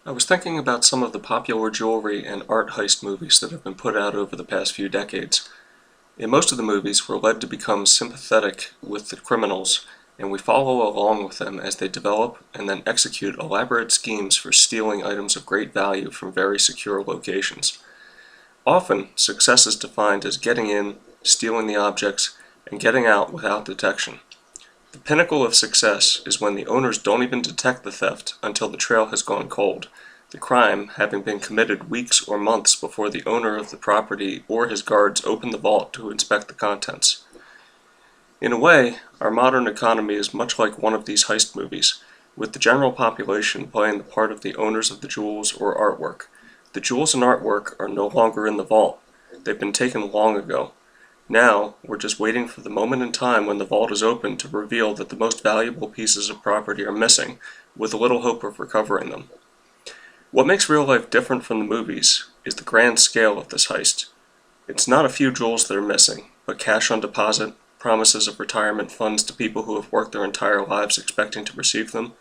I was thinking about some of the popular jewelry and art heist movies that have been put out over the past few decades. In most of the movies, we're led to become sympathetic with the criminals, and we follow along with them as they develop and then execute elaborate schemes for stealing items of great value from very secure locations. Often, success is defined as getting in, stealing the objects, and getting out without detection. The pinnacle of success is when the owners don't even detect the theft until the trail has gone cold, the crime having been committed weeks or months before the owner of the property or his guards open the vault to inspect the contents. In a way, our modern economy is much like one of these heist movies, with the general population playing the part of the owners of the jewels or artwork. The jewels and artwork are no longer in the vault. They've been taken long ago. Now, we're just waiting for the moment in time when the vault is opened to reveal that the most valuable pieces of property are missing, with little hope of recovering them. What makes real life different from the movies is the grand scale of this heist. It's not a few jewels that are missing, but cash on deposit, promises of retirement funds to people who have worked their entire lives expecting to receive them,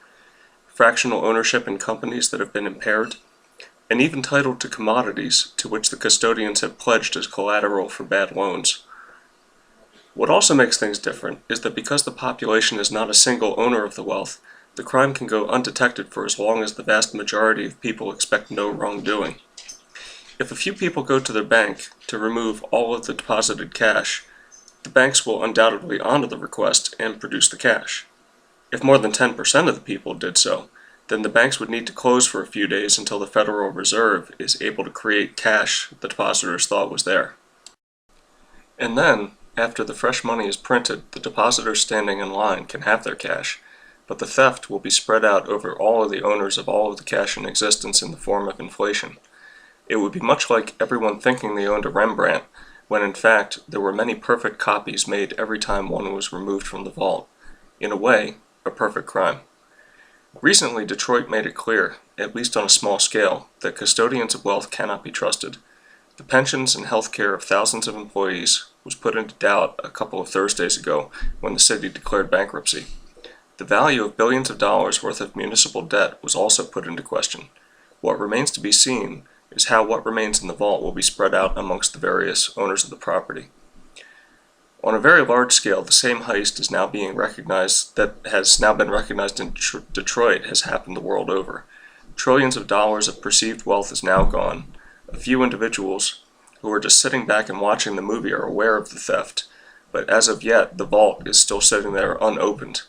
fractional ownership in companies that have been impaired, and even title to commodities to which the custodians have pledged as collateral for bad loans. What also makes things different is that because the population is not a single owner of the wealth, the crime can go undetected for as long as the vast majority of people expect no wrongdoing. If a few people go to their bank to remove all of the deposited cash, the banks will undoubtedly honor the request and produce the cash. If more than 10% of the people did so, then the banks would need to close for a few days until the Federal Reserve is able to create cash the depositors thought was there. And then, after the fresh money is printed, the depositors standing in line can have their cash, but the theft will be spread out over all of the owners of all of the cash in existence in the form of inflation. It would be much like everyone thinking they owned a Rembrandt, when in fact there were many perfect copies made every time one was removed from the vault. In a way, a perfect crime. Recently, Detroit made it clear, at least on a small scale, that custodians of wealth cannot be trusted. The pensions and health care of thousands of employees was put into doubt a couple of Thursdays ago when the city declared bankruptcy. The value of billions of dollars worth of municipal debt was also put into question. What remains to be seen is how what remains in the vault will be spread out amongst the various owners of the property. On a very large scale, the same heist is now being recognized that has now been recognized in Detroit has happened the world over. Trillions of dollars of perceived wealth is now gone. A few individuals who are just sitting back and watching the movie are aware of the theft, but as of yet, the vault is still sitting there unopened.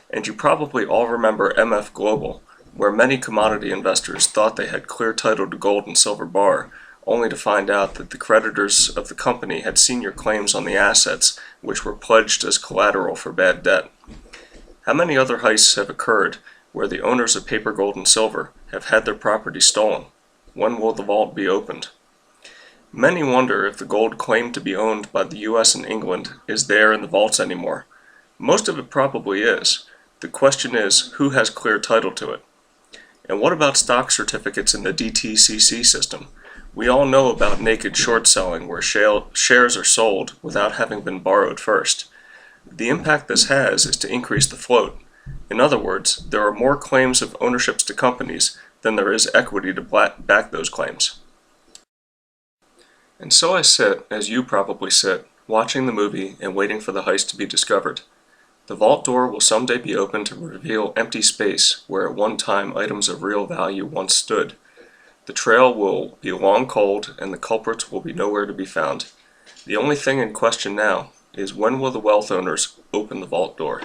And you probably all remember MF Global, where many commodity investors thought they had clear title to gold and silver bar, only to find out that the creditors of the company had senior claims on the assets which were pledged as collateral for bad debt. How many other heists have occurred where the owners of paper gold and silver have had their property stolen? When will the vault be opened? Many wonder if the gold claimed to be owned by the US and England is there in the vaults anymore. Most of it probably is. The question is, who has clear title to it? And what about stock certificates in the DTCC system? We all know about naked short selling where shares are sold without having been borrowed first. The impact this has is to increase the float. In other words, there are more claims of ownerships to companies than there is equity to back those claims. And so I sit, as you probably sit, watching the movie and waiting for the heist to be discovered. The vault door will someday be opened to reveal empty space where at one time items of real value once stood. The trail will be long cold and the culprits will be nowhere to be found. The only thing in question now is when will the wealth owners open the vault door?